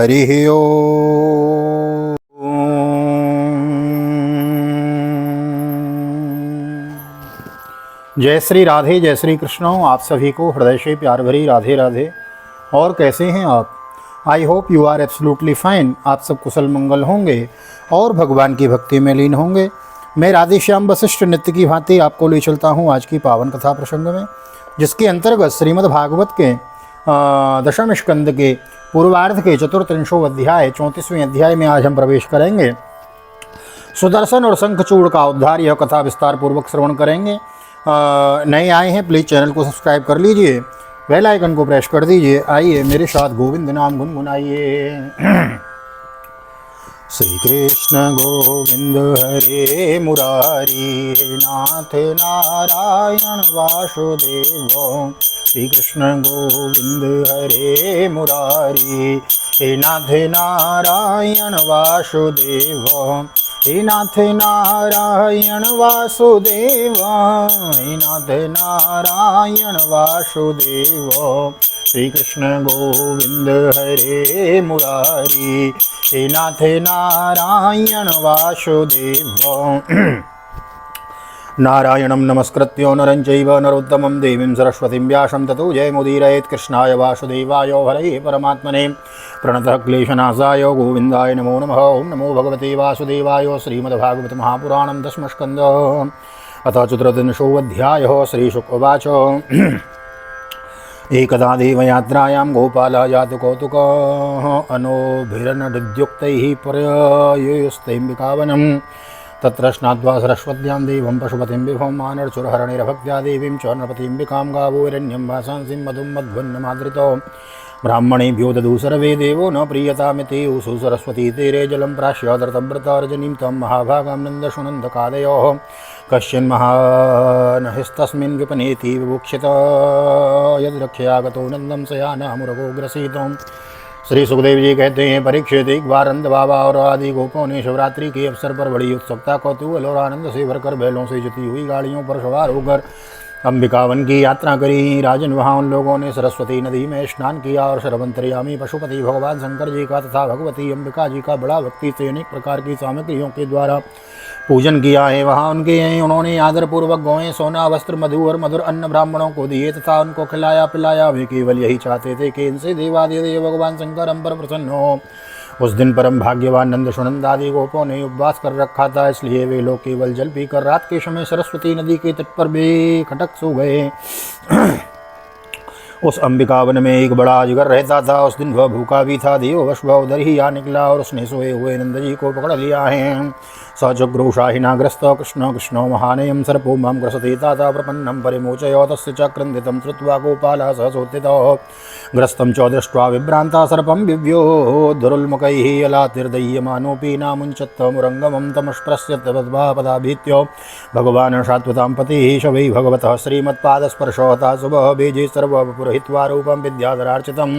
हरि ओम। जय श्री राधे, जय श्री कृष्ण। आप सभी को हृदय से प्यार भरी राधे राधे। और कैसे हैं आप? I hope you are absolutely fine. आप सब कुशल मंगल होंगे और भगवान की भक्ति में लीन होंगे। मैं राधेश्याम वशिष्ठ नित्य की भांति आपको ले चलता हूँ आज की पावन कथा प्रसंग में, जिसके अंतर्गत श्रीमद् भागवत के दशम स्कंद के पूर्वार्ध के चतुर्त्रिंशो अध्याय 34वें अध्याय में आज हम प्रवेश करेंगे। सुदर्शन और शंखचूड़ का उद्धार, यह कथा विस्तार पूर्वक श्रवण करेंगे। नए आए हैं प्लीज़ चैनल को सब्सक्राइब कर लीजिए, बेल आइकन को प्रेस कर दीजिए। आइए मेरे साथ गोविंद नाम गुनगुनाइए। श्री कृष्ण गोविंद हरे मुरारी, हे नाथ नारायण वासुदेव। श्री कृष्ण गोविंद हरे मुरारी, हे नाथ नारायण वासुदेव। हे नाथ नारायण वासुदेव, हे नाथ नारायण वासुदेव। श्री कृष्ण गोविंद हरे मुरारी, हे नाथ नारायण वासुदेव। नारायणं नमस्कृत्य नरं चैव नरोत्तमं देवीं सरस्वतीं व्यासं ततो जयमुदीरयेत्। कृष्णाय वासुदेवाय हरये परमात्मने प्रणतः क्लेशनाशाय गोविन्दाय नमो नमः। ओं नमो भगवते वासुदेवाय। श्रीमद्भागवत महापुराणं दशमस्कन्धः अथ चतुर्दशोऽध्यायः। श्रीशुक उवाच। एकदा देवयात्रायां गोपालः जातु कौतुकः अनोभिरनडुद्युक्तैः पर्ययुस्तैम्बिकावनं। तत्र स्नात्वा सरस्वत्यां देवं पशुपतिं विभुं मानरचुरहरणिरभक्त्या देवीं च नृपतिम्बिकां गावोरण्यं वासांसिं मधुं मध्वन्नमादृतो। ब्राह्मणेभ्यो ददु सर्वे देवो न प्रीयतामिति ऊषु सरस्वती तीरे जलं प्राश्य धृतव्रतर्जनीं तं महाभागां नन्दशुनन्दकादयोः। कश्चिन्महानहिस्तस्मिन् विपनेति विवोक्षित यद्रक्ष्यागतो नन्दं शयानामुरगोग्रसीतम्। श्री सुखदेव जी कहते हैं, परीक्षित एक बार नंद बाबा और आदि गोपों ने शिवरात्रि के अवसर पर बड़ी उत्सुकता, कौतूहल और आनंद से भरकर बैलों से जुती हुई गाड़ियों पर सवार होकर अंबिकावन की यात्रा करी। राजन, वहाँ उन लोगों ने सरस्वती नदी में स्नान किया और सर्वंतर्यामी पशुपति भगवान शंकर जी का तथा भगवती अंबिका जी का बड़ा भक्ति से अनेक प्रकार की सामग्रियों के द्वारा पूजन किया है। वहाँ उन्होंने आदरपूर्वक गौएं, सोना, वस्त्र, मधु और मधुर अन्न ब्राह्मणों को दिए तथा उनको खिलाया पिलाया। वे केवल यही चाहते थे कि इनसे देवादिदेव भगवान शंकर हम पर प्रसन्न हो। उस दिन परम भाग्यवान नंद सुनंद आदि गोपों ने उपवास कर रखा था, इसलिए वे लोग केवल जल पीकर रात के समय सरस्वती नदी के तट पर बेखटक सो गए। उस अंबिकावन में एक बड़ा अजगर रहता था। उस दिन वह भूखा भी था। देववश वह उधर ही आ निकला और उसने सोए हुए नंद जी को पकड़ लिया है। सचुग्रोशाहिनाग्रस्त कृष्ण कृष्णो महानयं सर्पो मां ग्रसते ताता प्रपन्नं परिमोचयो। तस्य च क्रन्दितं श्रुत्वा गोपालः सहसोत्थितः। ग्रस्तं च दृष्ट्वा विभ्रान्तः सर्पं विव्यो दुरुल्मुखैः अलातिर्दह्यमानोऽपि नामुञ्चत्तमुरङ्गमं तमस्पृश्यत् पदाभीत्यो। भगवान् शाश्वतां पतिः शवै भगवतः श्रीमत्पादस्पर्शोऽतः शुभः बीजे सर्वपुरहित्वा रूपं विद्याधरार्चितम्।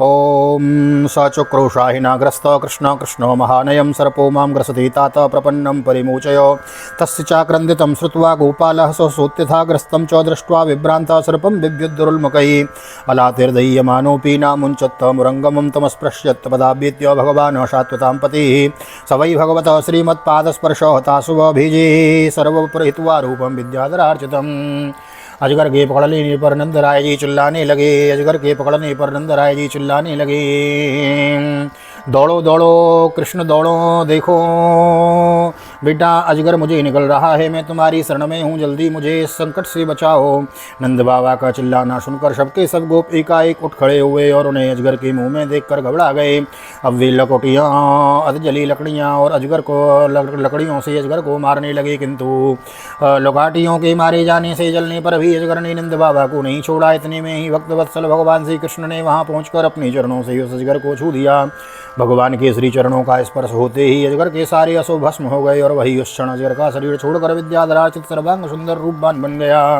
ओम सचुक्रोशाहिनाग्रस्त कृष्ण कृष्णो महानयं सर्पो मां ग्रसते तात प्रपन्नं परिमोचयो। तस्य चाक्रन्दितं श्रुत्वा गोपालः सहसोत्थितः। ग्रस्तं च दृष्ट्वा विभ्रान्तः सर्पं बिभ्युद्दुरुल्मुखैः अलातिर्दह्यमानोऽपि नामुञ्चत्तमुरङ्गमं तमस्पृश्यत् पदाभ्येत्य। भगवान् शाश्वतां पतिः स वै भगवतः श्रीमत्पादस्पर्शो तासुभीजे सर्वपुरहित्वा रूपं विद्याधरार्चितम्। अजगर के पकड़ लेने पर नंदराय जी चिल्लाने लगे। अजगर के पकड़ने पर नंदराय जी चिल्लाने लगे, दौड़ो दौड़ो कृष्ण दौड़ो, देखो बेटा अजगर मुझे निकल रहा है, मैं तुम्हारी शरण में हूँ, जल्दी मुझे इस संकट से बचाओ। नंद बाबा का चिल्लाना सुनकर सबके सब गोप एकाएक उठ खड़े हुए और उन्हें अजगर के मुंह में देखकर घबरा गए। अब वे लकोटियाँ, अधजली लकड़ियाँ और अजगर को लकड़ियों से अजगर को मारने लगे, किंतु लुकाटियों के मारे जाने से जलने पर भी अजगर ने नंद बाबा को नहीं छोड़ा। इतने में ही भक्त वत्सल भगवान श्री कृष्ण ने वहां पहुंचकर अपने चरणों से उस अजगर को छू दिया। भगवान के श्री चरणों का स्पर्श होते ही अजगर के सारे अशुभ भस्म हो गए और वही उस क्षण अजगर का शरीर छोड़कर विद्याधरार्चित सर्वांग सुंदर रूपवान बन गया।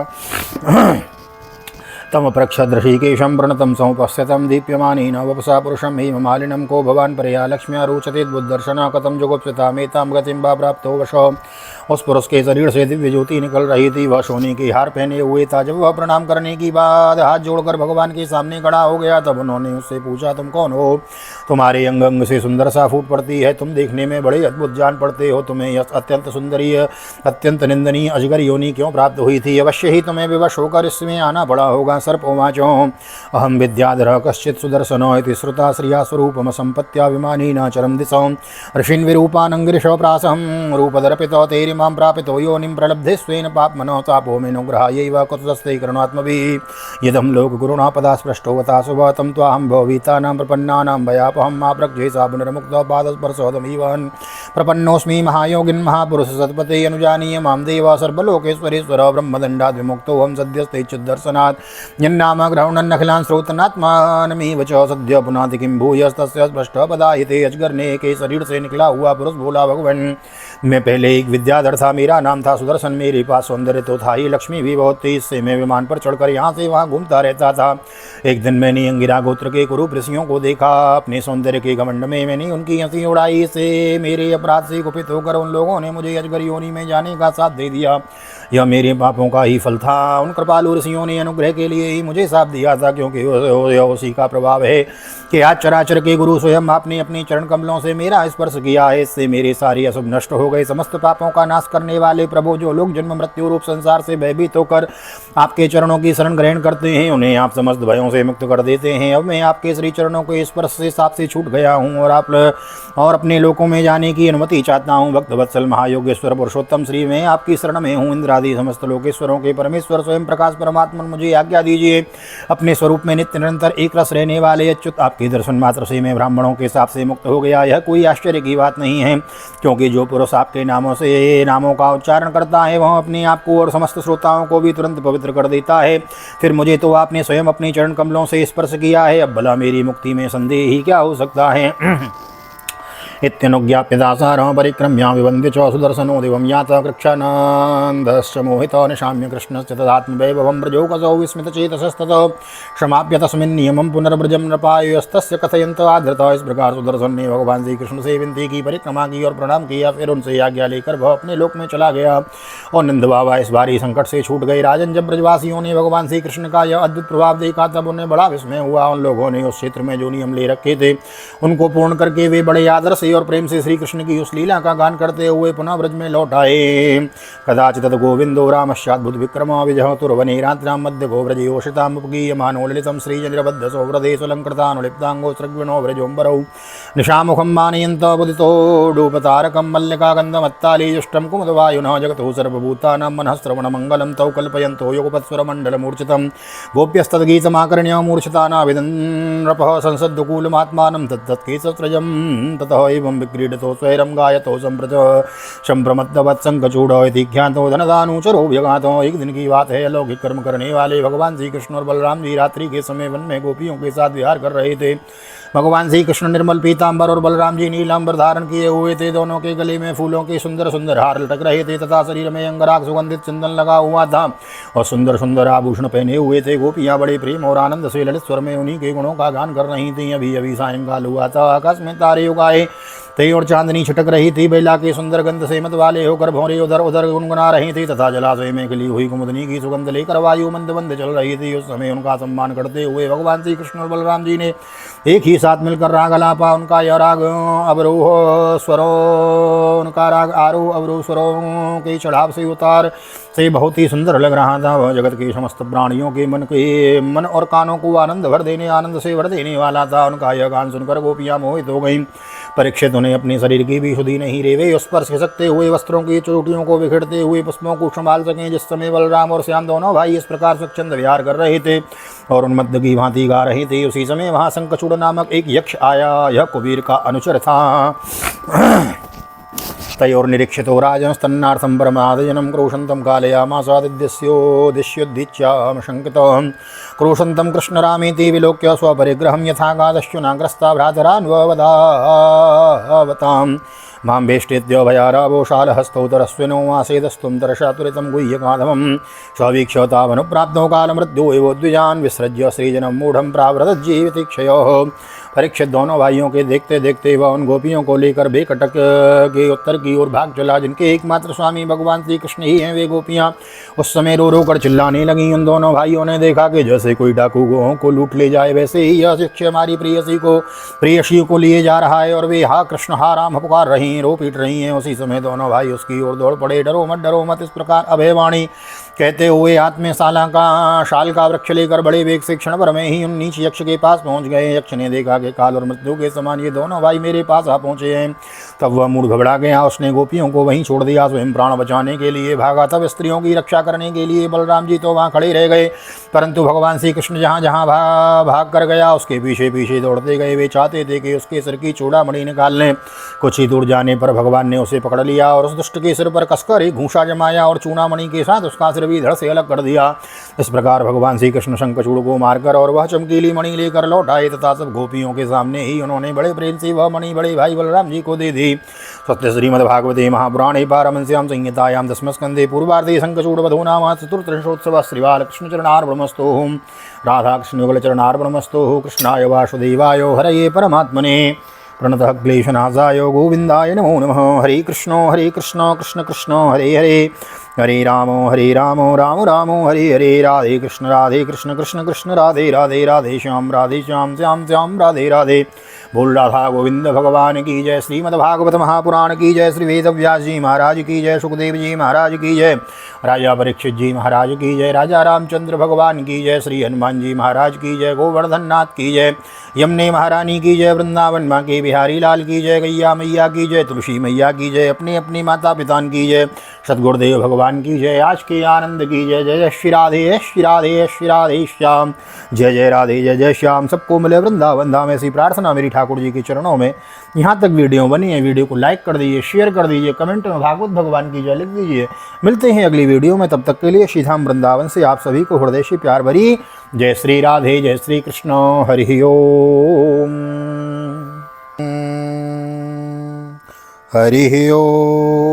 तम प्रक्षदृषिकेशं प्रणतं समुपस्थितं दीप्यमानेन वपुषा पुरुषं हेममालिनं को भवान् परया लक्ष्म्या रोचते बुद्धर्शना कथं जुगुप्सितामेतां गतिं वा प्राप्तो वशो। उस पुरुष के शरीर से दिव्य ज्योति निकल रही थी। वह सोने के हार पहने हुए था। जब वह प्रणाम करने के बाद हाथ जोड़कर भगवान के सामने खड़ा हो गया तब उन्होंने उससे पूछा, तुम कौन हो? तुम्हारे अंग अंग से सुंदर सा फूट पड़ती है। तुम देखने में बड़े अद्भुत जान पड़ते हो। तुम्हें यह अत्यंत सुंदरीय अत्यंत निंदनीय अजगर योनि क्यों प्राप्त हुई थी? अवश्य ही तुम्हें विवश होकर इसमें आना पड़ा होगा। सर्पोवाचो अहम विद्याधर कश्चित् सुदर्शनो इति श्रुता श्रिया स्वरूपम संपत्त्याभिमानी न चरम दिशौ ऋषिन् विरूपानङ्गिरिशोप्रासं रूपदर्पितो तेरिमां प्रापितो योनिं प्रलब्धे स्वेन पापमनो तापो मेनुग्रहायैव कुतस्ते करुणात्मभिः यदं लोकगुरुणा स्पृष्टोवता सुभतं त्वाहं भवभीतानां प्रपन्नानां भयापहं मा प्रज्ञेसा पुनर्मुक्तो पादस्पर्शोदमीवन् प्रपन्नोऽस्मि महायोगिन् महापुरुष सत्पते अनुजानीय मां देव सर्वलोकेश्वरेश्वर ब्रह्मदण्डात् विमुक्तोऽहं सद्यस्ते चिद्दर्शनात् यन्नाम ग्रहणन्नखिलान् श्रोतनात्मानमेव च सद्य पुनाति किं भूयस्तस्य स्पष्टपदायते। अजगर ने के शरीर से निकला हुआ पुरुष बोला, भगवान मैं पहले एक विद्याधर था। मेरा नाम था सुदर्शन। मेरे पास सौंदर्य तो था ही, लक्ष्मी भी बहुत थी। इससे मैं विमान पर चढ़कर यहाँ से वहाँ घूमता रहता था। एक दिन मैंने अंगिरा गोत्र के कुरूप ऋषियों को देखा। अपने सौंदर्य के घमंड में मैंने उनकी हंसी उड़ाई। से मेरे अपराध से कुपित होकर उन लोगों ने मुझे अजगर योनि में जाने का साथ दे दिया। यह मेरे पापों का ही फल था। उन कृपालु ऋषियों ने अनुग्रह के लिए ही मुझे साथ दिया था, क्योंकि यह उसी का प्रभाव है कि आज चराचर के गुरु स्वयं आपने अपने चरण कमलों से मेरा स्पर्श किया है। इससे मेरे सारे अशुभ नष्ट हो गए। समस्त पापों का नाश करने वाले प्रभु, जो लोग जन्म मृत्यु रूप संसार से भयभीत होकर आपके चरणों की शरण ग्रहण करते हैं, उन्हें आप समस्त भयों से मुक्त कर देते हैं। अब मैं आपके श्री चरणों के स्पर्श से साप से छूट गया हूँ और अपने लोकों में जाने की अनुमति चाहता हूँ। भक्त वत्सल महायोगेश्वर पुरुषोत्तम श्री, मैं आपकी शरण में हूँ। इंद्रादि समस्त लोकेश्वरों के परमेश्वर स्वयं प्रकाश परमात्मा, मुझे आज्ञा दीजिए। अपने स्वरूप में नित्य निरंतर एक रस रहने वाले अच्युत, आपके दर्शन मात्र से मैं ब्राह्मणों के साप से मुक्त हो गया। यह कोई आश्चर्य की बात नहीं है, क्योंकि जो पुरुष आपके नामों का उच्चारण करता है वह अपने आप को और समस्त श्रोताओं को भी तुरंत पवित्र कर देता है। फिर मुझे तो आपने स्वयं अपने चरण कमलों से स्पर्श किया है। अब भला मेरी मुक्ति में संदेह ही क्या हो सकता है? इत्यनुज्ञाप्य दासारं परिक्रम्य विवन्द्य च सुदर्शनो दिवं यात कृच्छानन्दश्च मोहितो निशाम्य कृष्णस्य तदात्मवैभवं व्रजोकसौ विस्मितचेतसस्ततः क्षमाप्य तस्मिन् नियमं पुनर्व्रजं नृपायस्तस्य कथयन्त आधृतः। इस प्रकार सुदर्शन ने भगवान श्री कृष्ण से विनती की, परिक्रमा की और प्रणाम किया। फिर उनसे आज्ञा लेकर वह अपने लोक में चला गया और नंद बाबा इस भारी संकट से छूट गए। राजन, जब ब्रजवासियों ने भगवान श्री कृष्ण का यह अद्भुत प्रभाव देखा तब उन्हें बड़ा विस्मय हुआ। उन लोगों ने उस क्षेत्र में जो नियम ले रखे थे उनको पूर्ण करके वे बड़े आदर से और प्रेम से श्री कृष्ण की उस लीला का गान करते हुए पुनः ब्रज में लौट आए। कदाचित गोविंदो रामश्चाद्भुत विक्रम विजहतुर्वने रात्रिं मध्य गोव्रजयोषितामुपगीयमानो ललितं श्रीचन्द्रबद्ध सौव्रदेशलङ्कृतानुलिप्ताङ्गो सृग्विणो व्रजोम्बरौ निशामुखं मानयन्त बुदितोडूपतारकं मल्लिकागन्धमत्तालीजुष्टं कुमुदवायुनः जगतो सर्वभूतानां मनःश्रवणमङ्गलं तौ कल्पयन्तो युगपत्स्वरमण्डलमूर्छितं गोप्यस्तद्गीतमाकर्ण्य मूर्छितानाभिदन् नृपः संसद्दुकूलमात्मानं तत्तत्केशस्रजं ततः एवं विक्रीडितो स्वैरं गायतो संप्रमत्तवत्संकचूड़ो इति ख्यातो धनदानुचरो व्यगातो। एक दिन की बात है, अलौकिक कर्म करने वाले भगवान श्री कृष्ण और बलराम जी रात्रि के समय वन में गोपियों के साथ विहार कर रहे थे। भगवान श्री कृष्ण निर्मल पीताम्बर और बलराम जी नीलांबर धारण किए हुए थे। दोनों के गले में फूलों के सुंदर सुंदर हार लटक रहे थे तथा शरीर में अंगराग सुगंधित चंदन लगा हुआ था और सुंदर सुंदर आभूषण पहने हुए थे। गोपियां बड़े प्रेम और आनंद से ललित स्वर में उन्हीं के गुणों का गान कर रही थीं। अभी अभी सायंकाल हुआ था। आकाश में तारे उगाए थे और चांदनी छिटक रही थी। बेला के सुंदर गंध से मत वाले होकर भौरे उधर उधर गुनगुना रही थी तथा जलाशय में खिली हुई कुमुदनी की सुगंध लेकर वायु मंद मंद चल रही थी। उस समय उनका सम्मान करते हुए भगवान श्री कृष्ण और बलराम जी ने एक ही साथ मिलकर राग अलापा। उनका यह राग अवरोह स्वरों उनका राग आरोह अवरोह स्वरों के चढ़ाव से उतार से बहुत ही सुंदर लग रहा था। वह जगत के समस्त प्राणियों के मन और कानों को आनंद से भर देने वाला था। उनका यह गान सुनकर गोपियां मोहित हो गईं। परीक्षित उन्हें अपने शरीर की भी शुद्धि नहीं रहे। वे उस पर खिसकते हुए वस्त्रों की चोटियों को बिखरते हुए पुष्पों को संभाल सकें। जिस समय बलराम और श्याम दोनों भाई इस प्रकार स्वच्छंद विहार कर रहे थे और उन्मत्त की भांति गा रहे थे, उसी समय वहाँ शंखचूड़ नामक एक यक्ष आया। यह कुबेर का अनुचर था। तयोर निरीक्षितो राजनस्तन्नार्थं परमादजनं क्रोशन्तं कालयामासादिद्यस्योदिष्योद्दीच्यामशङ्कितं क्रोशन्तं कृष्णरामेति विलोक्य स्वपरिग्रहं यथा गादश्चुनाग्रस्ता भ्रातरान्ववदावताम् मां वेष्टित्य भयारावोशालहस्तौतरस्विनो मासेदस्त्वं तरशातुरितं गुह्यकाधमं स्ववीक्ष्य तावनुप्राप्तो कालमृत्यो एवो द्विजान् विसृज्य श्रीजनं मूढ़ं प्रावृतज्जीवितिक्षयोः। परीक्षित दोनों भाइयों के देखते देखते वह उन गोपियों को लेकर बेकटक के उत्तर की ओर भाग चला, जिनके एकमात्र स्वामी भगवान श्री कृष्ण ही हैं। वे गोपियां उस समय रो रो कर चिल्लाने लगी। उन दोनों भाइयों ने देखा कि जैसे कोई डाकू गोहों को लूट ले जाए, वैसे ही यह शिष्य हमारी प्रेयसी को लिए जा रहा है और वे हा कृष्ण हा राम पुकार रही हैं, रो पीट रही हैं। उसी समय दोनों भाई उसकी ओर दौड़ पड़े। डरो मत, इस प्रकार अभयवाणी कहते हुए हाथ में शाल का वृक्ष लेकर बड़े वेग से क्षण भर में ही उन नीच यक्ष के पास पहुंच गए। यक्ष ने देखा कि काल और मृत्यु के समान ये दोनों भाई मेरे पास आ पहुंचे हैं। तब वह मूड घबरा गया। उसने गोपियों को वहीं छोड़ दिया, स्वयं प्राण बचाने के लिए भागा। तब स्त्रियों की रक्षा करने के लिए बलराम जी तो वहाँ खड़े रह गए, परंतु भगवान श्री कृष्ण जहाँ जहाँ भाग कर गया उसके पीछे पीछे दौड़ते गए। वे चाहते थे कि उसके सिर की चूड़ामणि निकाल लें। कुछ ही दूर जाने पर भगवान ने उसे पकड़ लिया और उस दुष्ट के सिर पर कसकर एक घूंसा जमाया और चूड़ामणि के साथ उसका सिर भी धड़ से अलग कर दिया। इस प्रकार भगवान श्री कृष्ण शंखचूड़ को मारकर और वह चमकीली मणि लेकर लौट आए तथा सब गोपियों के सामने ही उन्होंने बड़े प्रेम से वह मणि बड़े भाई बलराम जी को दे दी। सत्य श्रीमद्भागवते महापुराणे पारमहंस्यां संहितायां दशमस्कन्धे पूर्वार्धे शंखचूड़वधो नाम चतुर्त्रिंशोत्सवः श्रीबालकृष्णचरणार्पणमस्तु। राधाकृष्णयुगलचरणार्पणमस्तु। कृष्णाय वासुदेवाय हरये परमात्मने प्रणतः क्लेशनाशाय गोविन्दाय नमो नमः। हरे कृष्ण कृष्ण कृष्ण हरे हरे, हरे राम राम राम हरे हरे। राधे कृष्ण कृष्ण कृष्ण राधे राधे, राधे श्याम श्याम श्याम राधे राधे। बोल राधा गोविंद भगवान की जय। श्रीमद्भागवत महापुराण की जय। श्री वेदव्यास जी महाराज की जय। सुखदेव जी महाराज की जय। राजा परीक्षित जी महाराज की जय। राजा रामचंद्र भगवान की जय। श्री हनुमान जी महाराज की जय। गोवर्धन नाथ की जय। यमुने महारानी की जय। वृंदावन माँ के बिहारी लाल की जय। गैया मैया की जय। तुलसी मैया की जय। अपने अपने माता पिता की जय। सतगुरुदेव भगवान की जय। आज के आनंद की जय। जय जय श्री राधे श्री राधे श्री राधे श्याम। जय जय राधे जय जय श्याम। सबको मिले वृंदावन धाम, ऐसी प्रार्थना मेरी ठाकुर जी के चरणों में। यहाँ तक वीडियो बनी है, वीडियो को लाइक कर दीजिए, शेयर कर दीजिए, कमेंट में भागवत भगवान की जय लिख दीजिए। मिलते हैं अगली वीडियो में, तब तक के लिए श्री धाम वृंदावन से आप सभी को हृदय से प्यार भरी जय श्री राधे जय श्री कृष्ण। हरि ओम हरि ओम।